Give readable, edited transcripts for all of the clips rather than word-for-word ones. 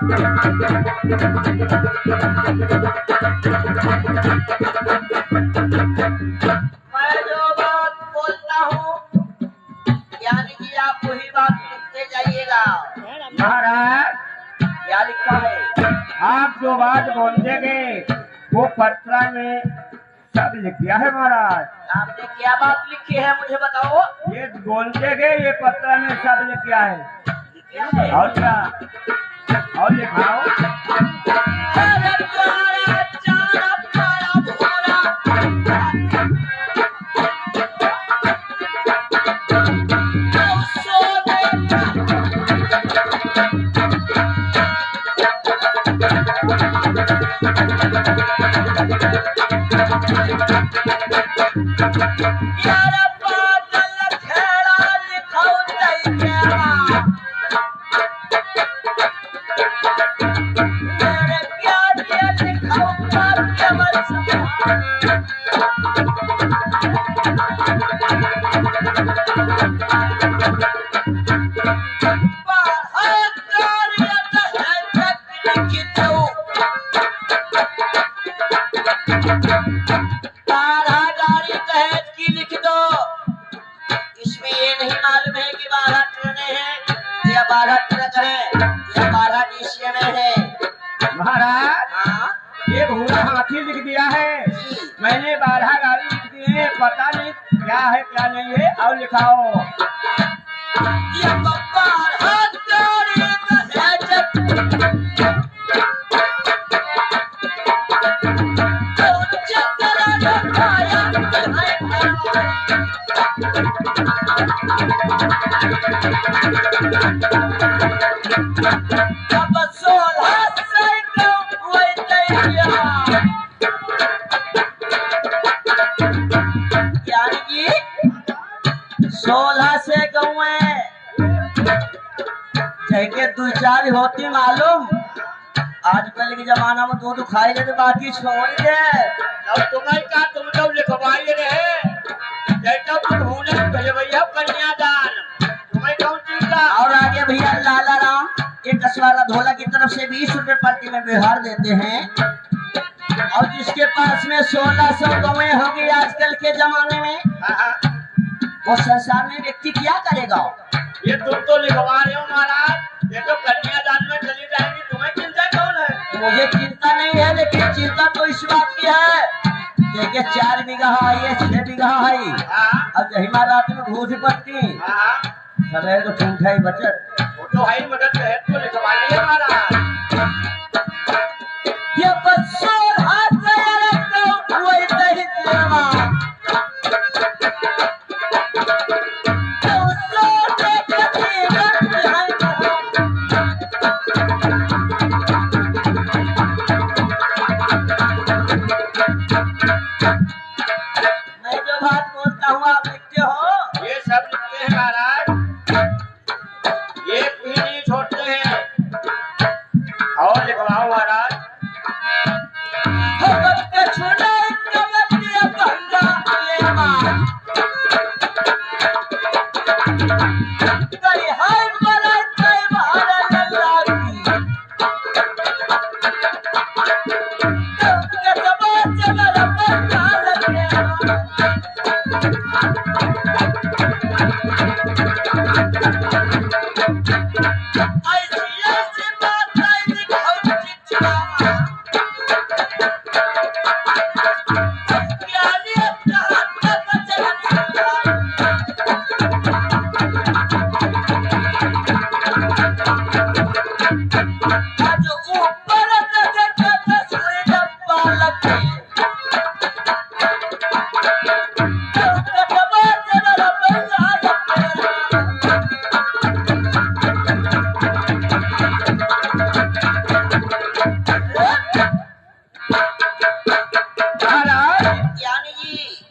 जो बात बोलता हूँ यानी कि आप वही बात लिखते जाइएगा। महाराज क्या लिखा है? आप जो बात बोलते गए वो पत्रा में सब लिख दिया है महाराज। आपने क्या बात लिखी है मुझे बताओ। ये बोलते गए ये पत्रा में सब लिख दिया है। क्या है? और क्या और लिखाओ। अरे प्यारा चारा प्यारा भोला यारा पागल खेड़ा लिखाओ दैया मेरे प्यारे लिखाओ पाप मत महाराज ये घोड़ा हाथी लिख दिया है। मैंने 12 गाड़ी लिख दी है। पता नहीं क्या है क्या नहीं है। और लिखाओ। यानी कि 16 से गौए जैके 2-4 होती मालूम। आजकल के जमाना में दूध खाई ले तो बाकी छोड़ दे। अब तुम्हें क्या तुम तो लिखवाई रहे जैसा तुम होने भैया कन्यादान तुम्हें कौन चीज का। और आगे भैया लाला राम एक कसवारा धोला की तरफ से 20 रुपए प्रति में व्यवहार देते हैं। और जिसके पास में 1600 गौएं होगी आजकल के जमाने में वो संसार में व्यक्ति क्या करेगा। ये तुम तो लिखवा रहे हो महाराज। ये तो कन्यादान में चली जाएंगी। तुम्हें चिंता कौन है? मुझे चिंता नहीं है लेकिन चिंता तो इस बात की है देखिए 4 बीघा है 6 बीघा है। अब जहिमा रात में घूस पड़ती सवेरे तो ठूठा ही बचत वो तो है ही मदद है तो लिखवा लिए महाराज। ये बच्चों हाथ से रखो वही दही देवा मैं जो बात बोलता हूँ आप लिखते हो। ये सब लिखते हैं महाराज। ये भी नहीं छोड़ते हैं। और लिखवाओ महाराज।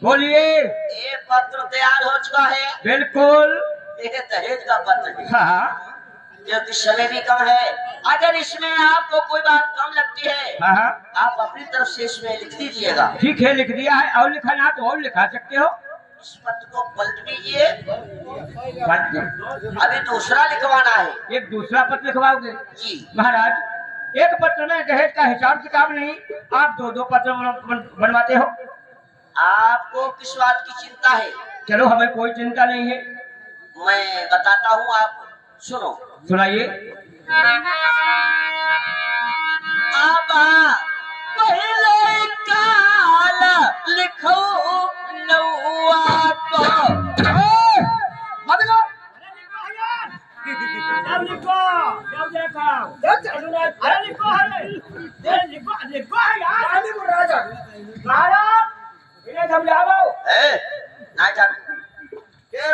बोलिए। ये पत्र तैयार हो चुका है। बिल्कुल। ये दहेज का पत्र है। हाँ जो कि समय भी कम है। अगर इसमें आपको कोई बात कम लगती है हाँ आप अपनी तरफ से इसमें लिख दीजिएगा। ठीक है लिख दिया है। और लिखाना तो और लिखा सकते हो। इस पत्र को पलट दीजिए। अभी दूसरा लिखवाना है। एक दूसरा पत्र लिखवाओगे जी महाराज। एक पत्र में दहेज का हिसाब किताब नहीं, आप दो दो पत्र बनवाते हो। आपको किस बात की चिंता है? चलो हमें कोई चिंता नहीं है। मैं बताता हूँ, आप सुनो। सुनाइए। अब पहले काल लिखो नौआ को। मत लो।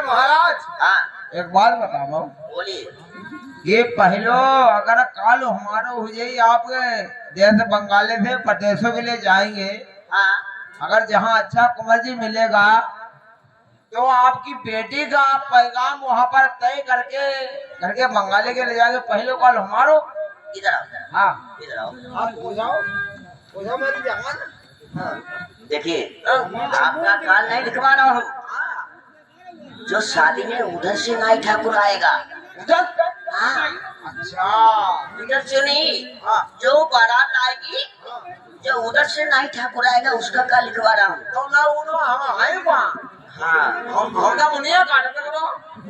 महाराज हाँ एक बात बताओ, बोलिए। ये पहलो अगर काल हमारो हो जाए, आप देश बंगाले से प्रदेशों के लिए जाएंगे, हाँ अगर जहाँ अच्छा कुंवर जी मिलेगा तो आपकी बेटी का पैगाम वहाँ पर तय करके घर के बंगाली के ले जाके पहले काल हमारो। इधर आओ, हाँ इधर आओ। आप पूछाओ मेरी जगह। हाँ देखिए, आपका काल नहीं लिखवा रहा हूँ। जो शादी में उधर से नाई ठाकुर आएगा, उधर? हाँ अच्छा इधर से नहीं, हाँ जो बारात आएगी, जो उधर से नाई ठाकुर आएगा उसका काल लिखवा रहा हूँ। तो ना उनो हम आए वहाँ हाँ हम ना मुनिया काट करो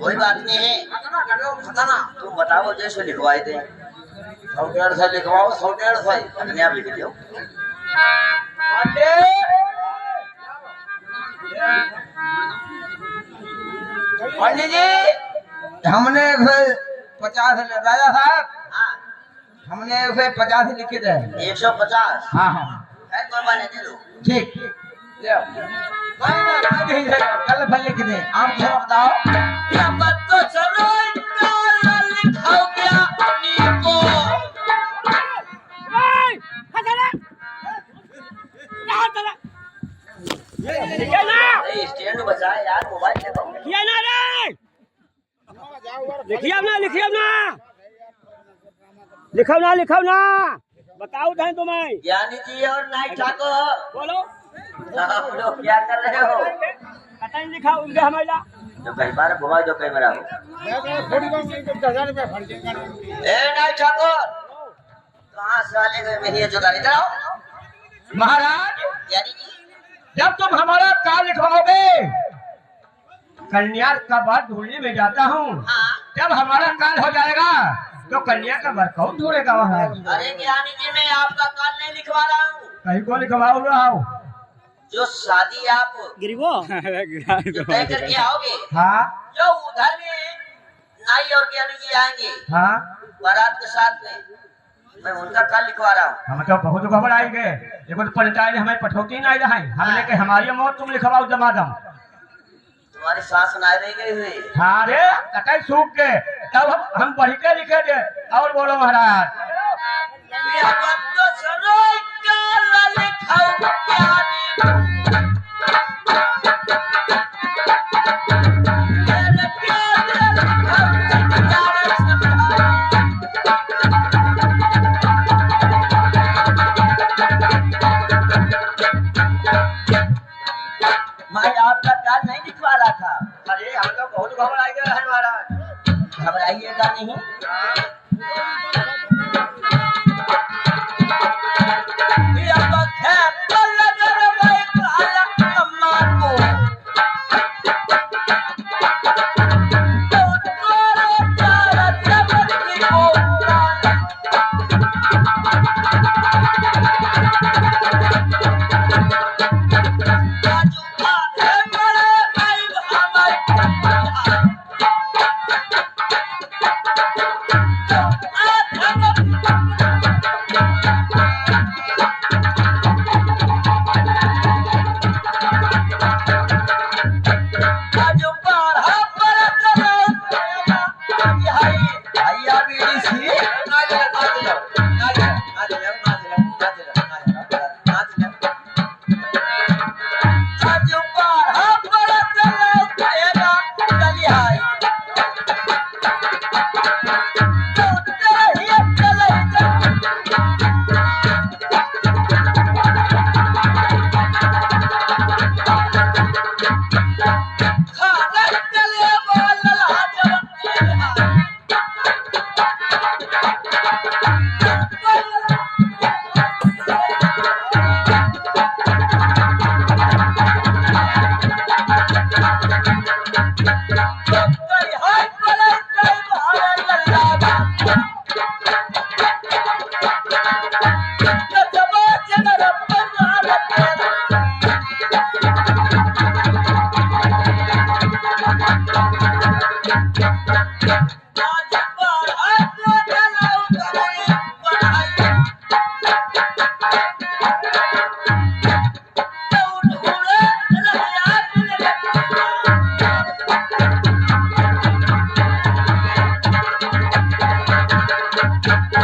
कोई बात नहीं है, खतना करो खतना तुम बताओ जैसे लिखवाए थे। 100-150 लिखवाओ, 100-150 अपने आप लिख दो। पंडित जी हमने 50 राजा साहब, हाँ हमने 50 लिखे थे। 150 हाँ हाँ है, कोई बात नहीं, दे दो। ठीक ले आओ। कल फल लिख दे। आप क्या बताओ? क्या मत तो चलो काल लिखाओ क्या अपनी को। अरे स्टैंड बचा यार, मोबाइल देखो। लिखो ना बताओ थे तुम्हें। ज्ञानी जी और नाइक ठाकुर, बोलो। आप लोग क्या कर रहे हो? पता नहीं लिखा उनके हमेला। जो कहीं बार घुमा, जो कैमरा हो। ए नाइक ठाकुर, कहाँ से आने गए? मेरी ये जुगाड़, इधर आओ। महाराज ज्ञानी जी, जब तुम हमारा काल लिखवाओगे, कन्या का वर ढूंढने में जाता हूँ। हाँ। जब हमारा काल हो जाएगा तो कन्या का वर कौन ढूंढेगा वहाँ? अरे ज्ञानी जी, मैं आपका काल नहीं लिखवा रहा हूँ। कहीं को लिखवाओ रहा हूँ। जो शादी आप जो तय करके आओगे, हाँ जो उधर में नाई और ज्ञानी जी आएंगे हाँ बारात के साथ में, मैं उनका काल लिखवा रहा हूँ। हम तो बहुत घबराएंगे। देखो तो पंचायत ने हमें पठौती नहीं रहा। हमने के हमारी मौत तुम लिखवाओ दमादम। तुम्हारी सांस ना रह गई हुई। हाँ रे तक सूख के तब हम बढ़ के लिखे दे। और बोलो महाराज। ये बात तो सुनो, काल लिखाओ ज्ञानी। मैं आपका काल नहीं लिखवा रहा था। अरे हम तो बहुत घबराए गए हैं महाराज। घबराइएगा नहीं।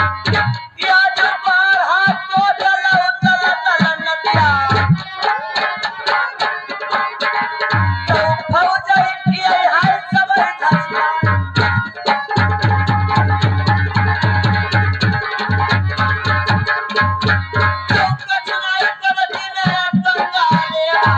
या जो पार हाथ तो चला चला चला नदिया तो फौजा किए हाय सबर धसिया तो कचनाई कबड्डी में गंगा लिया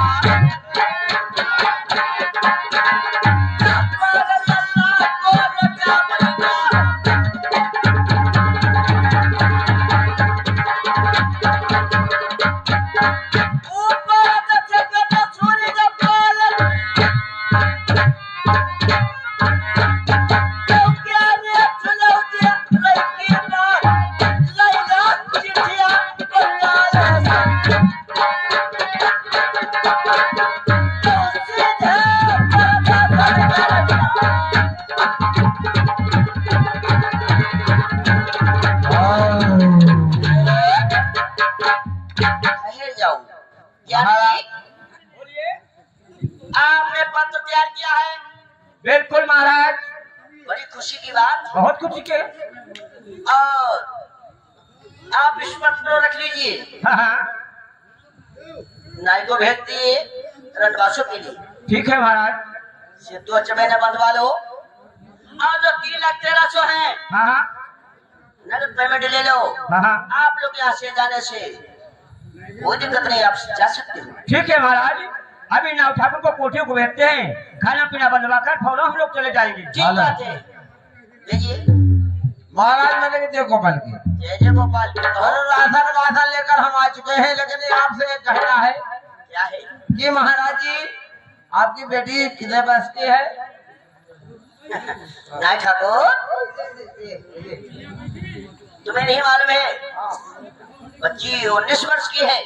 आपने पत्र तैयार किया है। बिल्कुल महाराज, बड़ी खुशी की बात। बहुत खुशी के। और आप इस पत्र को रख लीजिए, हाँ हाँ नाई को भेज दिए रणवासों के लिए। ठीक है महाराज। सेतु चमेना बंधवा लो और जो 3,13,000 है हाँ हाँ नगद पेमेंट ले लो। हाँ हाँ आप लोग यहाँ से जाने से कोई दिक्कत नहीं, आप जा सकते हो। ठीक है महाराज, अभी नाव ठाकुर को कोठियों को भेजते हैं, खाना पीना बनवा कर फौरन हम लोग चले जाएंगे। ठीक बात है, लीजिए। महाराज मैंने जय गोपाल की जय जय गोपाल की। और राशन वासन लेकर हम आ चुके हैं, लेकिन आपसे एक कहना है क्या है? कि महाराज जी आपकी बेटी कितने वर्ष की है? नाई ठाकुर, तुम्हें नहीं मालूम है? बच्ची 19 वर्ष की है।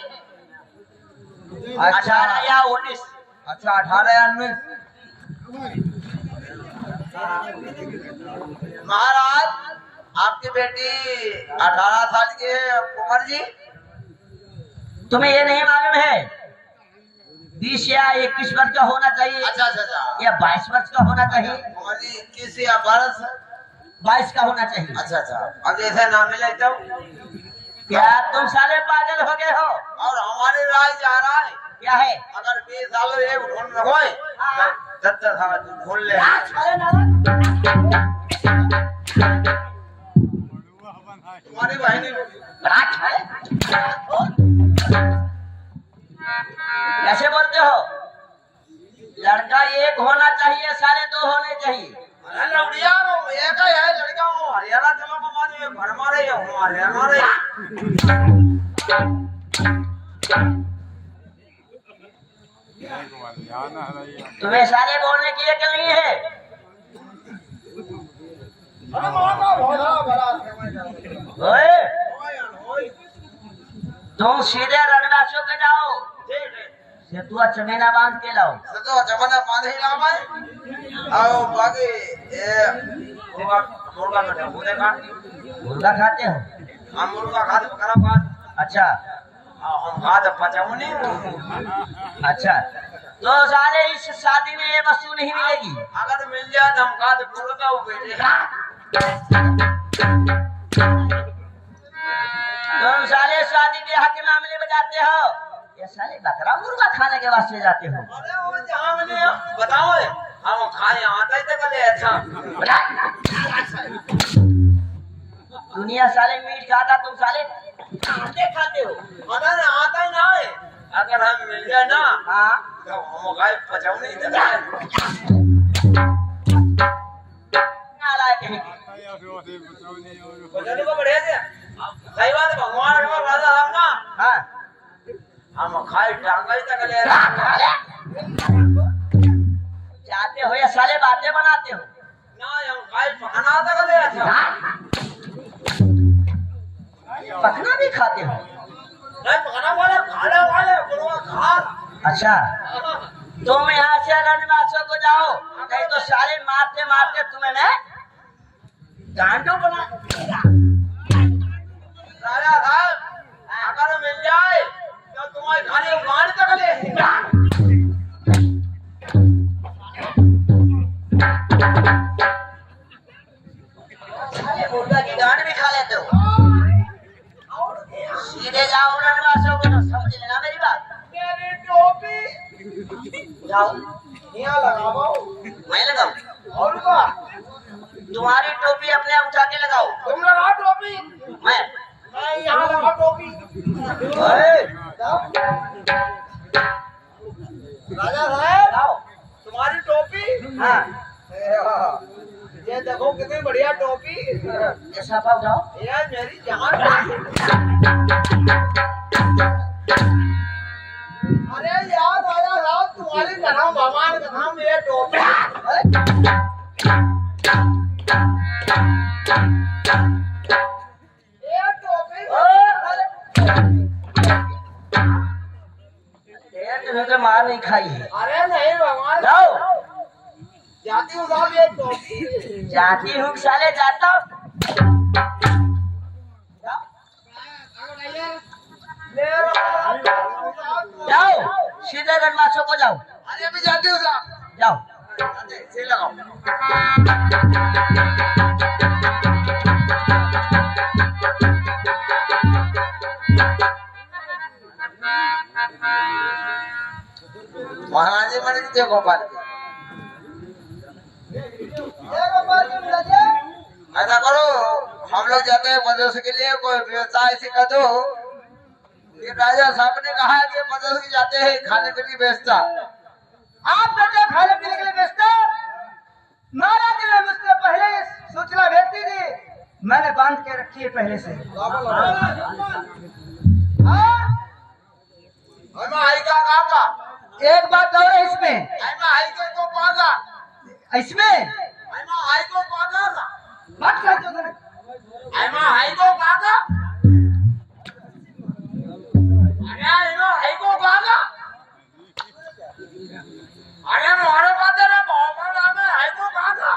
18 या 19। अच्छा 18 या 19। महाराज आपकी बेटी 18 साल की है कुंवर जी। तुम्हें ये नहीं मालूम है 20 या 21 वर्ष का होना चाहिए अच्छा अच्छा अच्छा या 22 वर्ष का होना चाहिए? कुंवर जी 21 या 22। 22 का होना चाहिए। अच्छा अच्छा, अब जैसे ना मिले तो क्या तुम साले पागल हो गए हो? और हमारे राय जा रहा है क्या है? अगर 20 साल एक ढूंढ रखो 70 साल ढूंढ ले। तुम्हारी बहनी कैसे बोलते हो? लड़का एक होना चाहिए, साले 2 होने चाहिए। अरे लौड़िया एक ही है लड़का, वो हरियाणा चलो माने भर मारे हो हरियाणा रे। तुम्हें साले बोलने की अकल नहीं है? ओए, तुम सीधे रणवासों के जाओ, सेतुआ चमेना बांध के लाओ। तो जमाना बांध ही रहा है। आओ बाकी ये मुर्गा का मुर्गा का मुर्गा खाते हो? हम मुर्गा खा तो खराब बात। अच्छा हम खा तो पचाऊ नहीं। अच्छा, तो साले इस शादी में ये वस्तु नहीं मिलेगी। अगर मिल जाए तो हम खा तो मुर्गा वो बेटे। तुम साले शादी ब्याह के मामले में जाते हो, ये साले बकरा मुर्गा खाने के वास्ते जाते हो। अरे वो जहाँ मैंने बताओ हम खाए आता ही तक ले। अच्छा दुनिया साले मीट खाता, तुम साले अंडे खाते हो। अगर आता ही ना है, अगर हम मिल जाए ना हाँ, तो हम खाए पचाऊ नहीं देता। नालायक कहीं के। पचाने को बढ़िया से सही बात है, भगवान का राजा हम ना हाँ, हम खाए टांगा ही तक ले। जाते हो या साले बातें बनाते हो? ना हम खाए पकना तक ले। अच्छा पकना भी खाते हो? नहीं पकना वाले खाने वाले गुरुआ खा। अच्छा, तुम यहाँ से रणवासों को जाओ, नहीं तो साले मारते मारते तुम्हें मैं गांडू बना। राजा साहब अगर मिल जाए तो तुम्हारे खाने गांड तक ले। साले मुर्गा की गांड भी खा लेते हो? जाओ यहाँ लगाओ मैं लगाऊं। और का तुम्हारी टोपी अपने आप उठा के लगाओ। तुम लगाओ टोपी मैं यहाँ लगाओ टोपी राजा साहब लाओ। तुम्हारी टोपी हाँ ये देखो कितनी बढ़िया टोपी ये साफा उठाओ। ये मेरी जान अरे यार राजा साहब तुम्हारी कसम भगवान कसम ये टोपी ये टोपी ये तुम्हें तो मार नहीं खाई है। अरे नहीं भगवान जाओ। जाती हूँ साहब ये टोपी जाती हूँ साले जाता हूँ। जाओ सीधे रनमासों को जाओ। अरे अभी जाती हूँ साहब जाओ। से लगाओ महाराज जी मैंने जय गोपाल ऐसा करो हम लोग जाते हैं मदरसे के लिए कोई व्यवसाय से कर दो ये राजा साहब ने कहा है कि मदरसे के जाते हैं खाने पीने की व्यवस्था आप बेटे खाने पीने के लिए व्यस्त हो? महाराज ने मुझसे पहले ही सूचना भेज दी थी, मैंने बांध के रखी है पहले से। हाँ? आई का काका एक बात और है इसमें, आई के को काका इसमें आई को काका मत कर दो जरा। आई को काका आई को काका अरे मोरे बात है बहुत नाम है आई को काका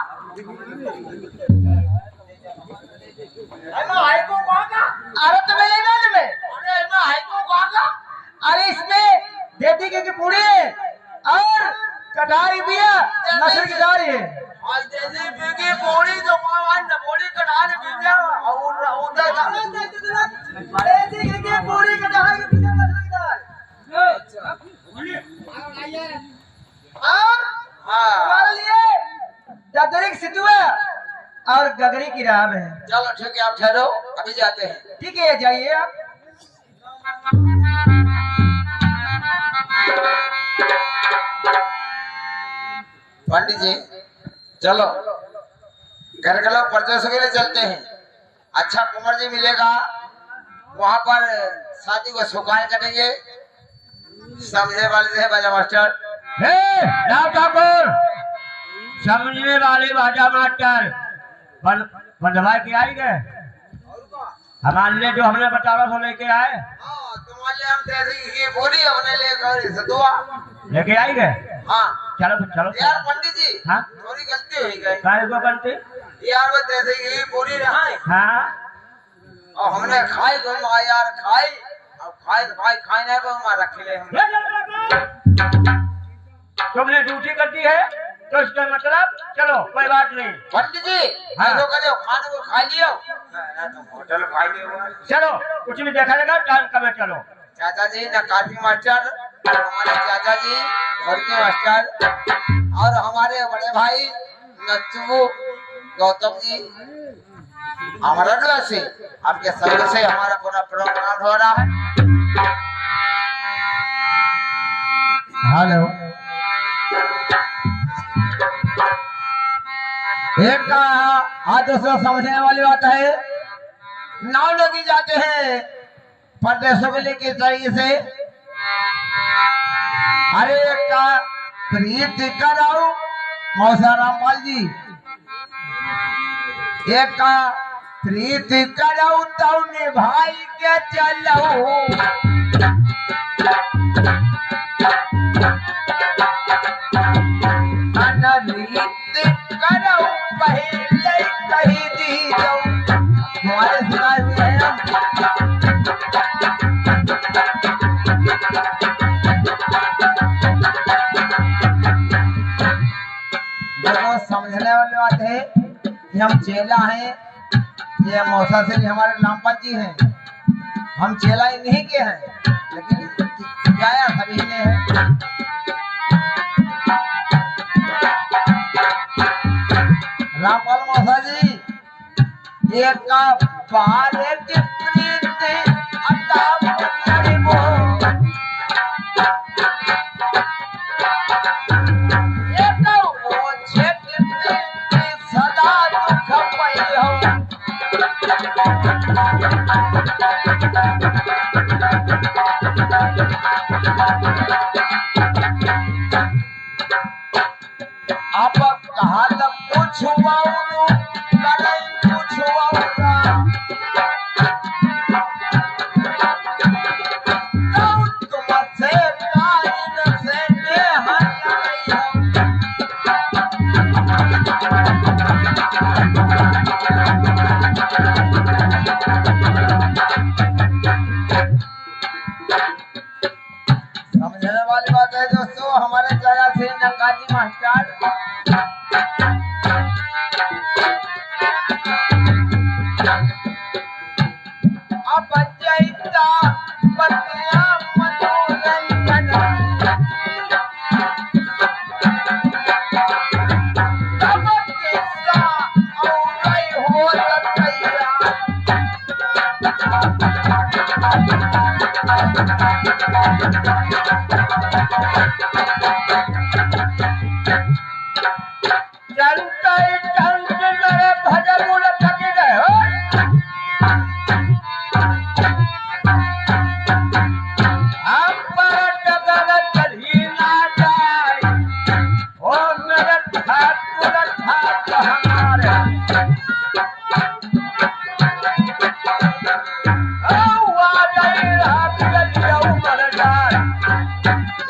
आई को काका अरे तो मेरे इलाज में, अरे आई को काका अरे इसमें देती की पूरी है और कटारी भी है, नसर की दारी है। आज जैसे बिगी बोड़ी तो मावन बोड़ी कटा ने बिगया और उधर देती की पूरी कटारी की पीछे नसर की दारी। और हाँ हमारे लिए ददरी की सितुआ और गगरी की राम है। चलो ठीक है आप ठहरो अभी जाते हैं ठीक है जाइए आप। पंडित जी चलो घर के लोग परदेशों के लिए चलते हैं अच्छा कुंवर जी मिलेगा वहां पर शादी को सुखाए करेंगे समझे वाले थे बाजा मास्टर राव ठाकुर समझने वाले बाजा मास्टर बंधवा के आई गए हमारे लिए जो हमने बताया वो लेके आए, तुम्हारे हम जैसे बोली हमने लेकर लेके आई गए। हाँ चलो तो चलो यार पंडित जी हाँ थोड़ी गलती हुई गई काय को बनते यार वो जैसे ही पूरी रहा है हाँ और हमने खाई को यार खाई अब खाई नहीं को रखे ले हमने तुमने ड्यूटी कर दी है तो इसका मतलब चलो कोई बात नहीं। पंडित जी हाँ। ऐसा करो खाने को खा लियो ना तुम होटल खाई लियो चलो कुछ भी देखा जाएगा टाइम कब है, चलो। चाचा जी नकाती मास्टर हमारे चाचा जी घर के मास्टर और हमारे बड़े भाई नच्चू गौतम जी हमारा से आपके संग से हमारा पूरा प्रोग्राम हो रहा है। हेलो एक आज दूसरा समझने वाली बात है, नाव लगी जाते हैं परदेशों के लिए किस तरीके से। अरे का प्रीत कराओ मौसा रामपाल जी, एक का प्रीत कराओ तो निभाई के चलो करो पहले कही दी जाओ हमारे सुनाए हुए हैं। देखो समझने वाली बात है कि हम चेला हैं, ये मौसा से भी हमारे रामपाल जी हैं, हम चेला इन्हीं के हैं लेकिन सिखाया सभी ने है। रामपाल मौसा जी एक बार की प्रीत अता पुत्री को एक वो छेक प्रीत सदा दुख पई हो आप कहा तक पूछुआ समझने वाली बात है दोस्तों। हमारे जगह से नकाजी मास्टर अब जैसा बतिया मनोरंजन तब किस्सा और हो सकैया चलते चलते मेरे भजन मूल थक गए हो हम पर डगर चली ना जाए और मेरे ठाकुर ठाक हमारे आ जाए रात गलिया मर जाए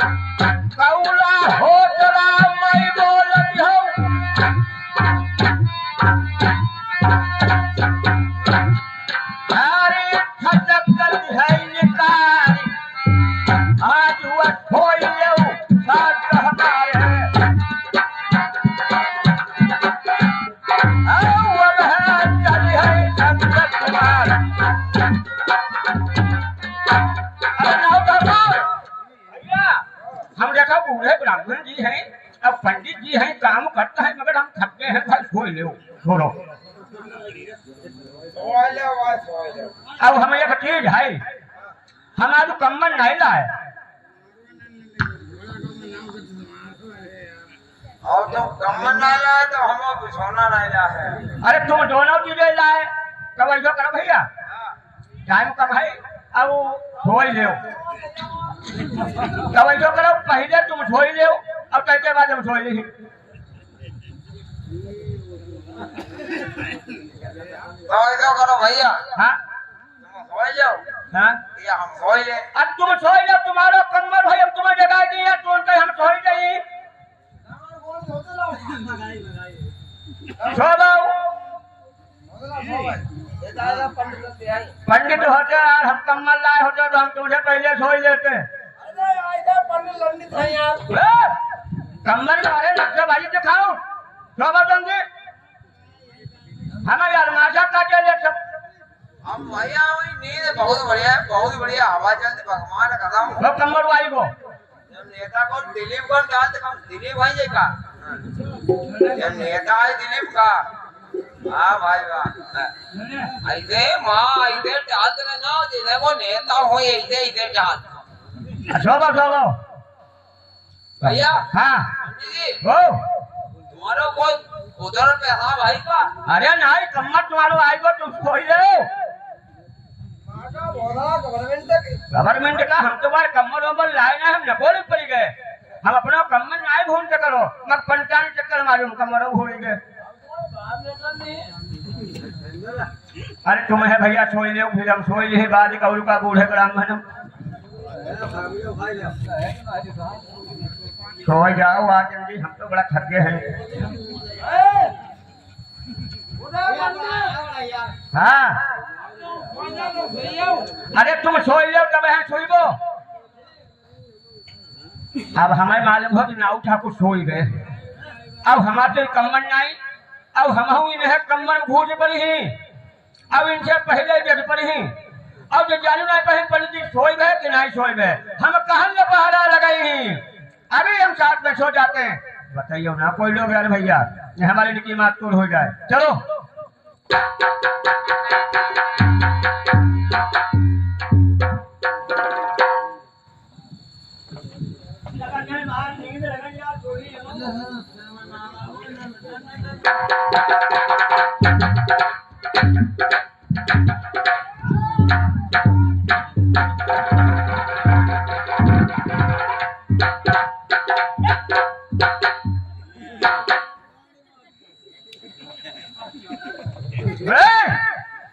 कौला हो जरा मैं बोलती हूँ अरे खचकर है निकारी आज हुआ खोई ले साथ हमारे वो है चली है संकट कुमार अरे नाव भगवान हम देखा बूढ़े ब्राह्मण जी हैं अब पंडित जी हैं काम करता है मगर हम थक गए हैं भाई सो ले छोड़ो अब हमें एक चीज है हमारे कम्बल नहीं लाए और तुम कम्बल नहीं लाए तो हम बिछौना नहीं लाए अरे तुम दोनों चीजें लाए कवैयो करो भैया टाइम कम है अब सो ले तवज्जो करो पहले तुम सोई ले अब कहते बाद हम सोई ले तवज्जो करो भैया हाँ तुम सोई जाओ हाँ या हम सोई ले अब तुम सोई ले तुम्हारा कमर भाई हम तुम्हें जगा दिया तो उनका हम सोई नहीं सो जाओ पंडित होते और हम कम्बल लाए होते तो हम तुझे पहले सोई लेते कम्बल मारे लक्ष्य भाई दिखाओ जी हमें यार माशा काटे ले सब हम भैया वही नींद बहुत बढ़िया हवा चलती भगवान कदम वो कम्बल वाली को नेता को दिलीप को डाल तो दिलीप भाई जी का नेता है दिलीप का हाँ भाई वाह ऐसे माँ ऐसे चाहते ना जिन्हें वो नेता हो ऐसे ऐसे चाहते शोभा भैया हाँ हो तुम्हारा कोई उधर पैसा भाई का अरे नहीं कम्मत तुम्हारो आएगा तुम कोई ले गवर्नमेंट का हम तुम्हारे कम्मल वम्मल लाए ना हम नकोले पड़ गए हम अपना कम्मल नहीं भूल करो मग 55 चक्कर मालूम कमर भूल गए अरे तुम है भैया सोई ले फिर हम सोई ले बाद कौल का बूढ़े ब्राह्मण सो जाओ आज जल्दी हम तो बड़ा थक गए हैं हाँ अरे तुम सोई लो तब है सोईबो अब हमें मालूम हो कि नाऊ ठाकुर सोई गए अब हमारे तो कम्मन नहीं अब हम इन्हें कम्मन भूज पर ही अब इनसे पहले जग पर ही और जो जानू नहीं पहन पड़ी सोई गए कि नहीं सोई गए, हम कहन ले पहरा लगाई अभी हम साथ में सो जाते हैं। बताइए ना कोई लोग यार भैया ये हमारे लिए कीमत तोड़ हो जाए। चलो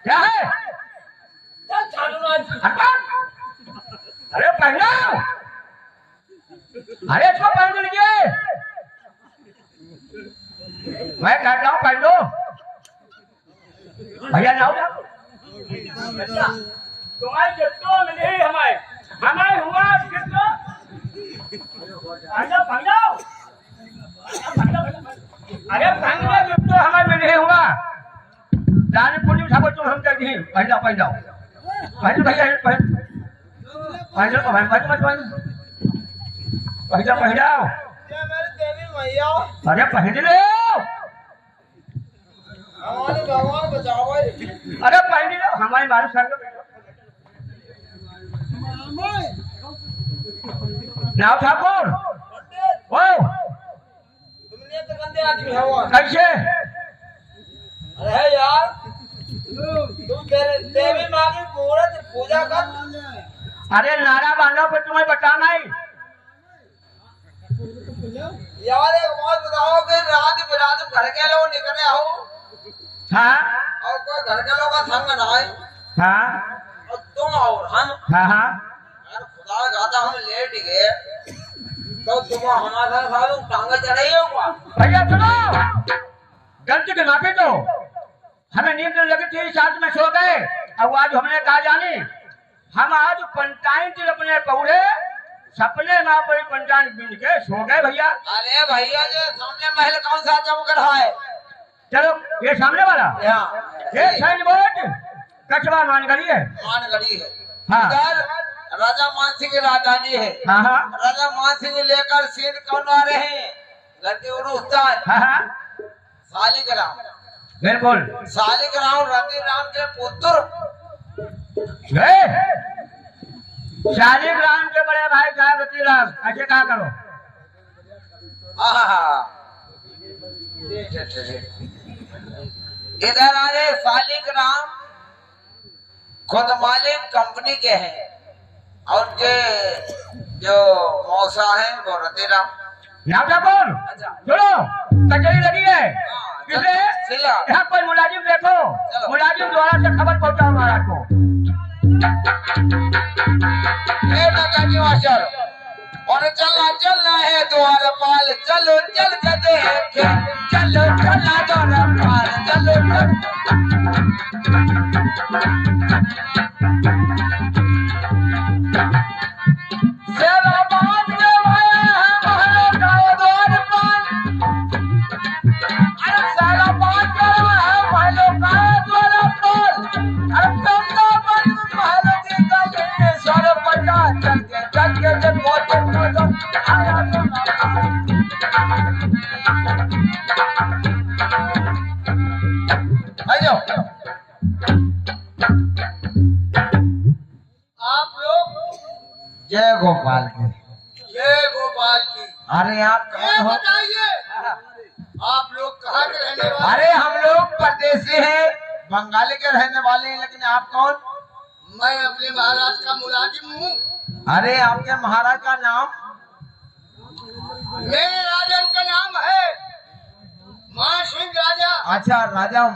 क्या है? अरे पहना, अरे इसको पहन लीजिए, मैं कहता हूँ पहन लो भैया। जाओ तुम्हारे कितो मिले हमारे हुआ कितो अरे पहन कितो हमारे मिले हुआ दाने पुण्य उठाओ तुम हम कहती हैं पहन जाओ भैया पहन जाओ। अरे पहन ले, हमारे भगवान बचाओ। अरे पहन लो हमारे बारिश कर नाव ठाकुर ओ तुमने तो गंदे आदमी हो कैसे? अरे यार तुम देवी माँ की पूजा कर। अरे नारा बांधो पर तुम्हें बताना ही यार एक बात बताओ कि रात बिरात घर के लोग निकले हो हाँ और कोई घर के लोग का संग ना है हाँ और तुम और हम हाँ हाँ यार खुदा गाता हम लेट गए तो तुम हमारे साथ टांगे चढ़ाई हो क्या? भैया सुनो, गलती के माफी दो, हमें नींद लगी थी साथ में सो गए। अब आज हमने कहा जानी हम आज पंचायत अपने पौड़े सपने में पर पंचायत बिन के सो गए भैया। अरे भैया ये सामने महल कौन सा चमक रहा है? चलो ये सामने वाला ये साइन बोर्ड कचवा मानगढ़ी है। मानगढ़ी है हाँ इधर राजा मानसिंह की राजधानी है। हाँ हाँ राजा मानसिंह लेकर सिंध कौन आ रहे हैं? घर के उस्ताद हाँ हाँ शालिग्राम। बिल्कुल शालिग्राम रति राम के पुत्र शालिग्राम के बड़े भाई साहब रतिराम। ऐसे कहा करो इधर आ रहे शालिग्राम खुद मालिक कंपनी के हैं और के जो मौसा है वो रतिराम। नाटा कौन? सुनो कचहरी लगी है किसने? यहाँ कोई मुलाजिम देखो, मुलाजिम द्वारा से खबर पहुंचाओ महाराज को। मास्टर और चलना है द्वारपाल चलो चल के देखे चलो चलना द्वारपाल चलो जय गोपाल की जय गोपाल की। अरे आप कौन हो? बताइए आप लोग कहाँ के रहने वाले? अरे हम लोग परदेसी हैं, बंगाली के रहने वाले हैं। लेकिन आप कौन? मैं अपने महाराज का मुलाजिम हूँ। अरे आपके महाराज का नाम? मेरे राजा का नाम है मानसिंह राजा। अच्छा राजा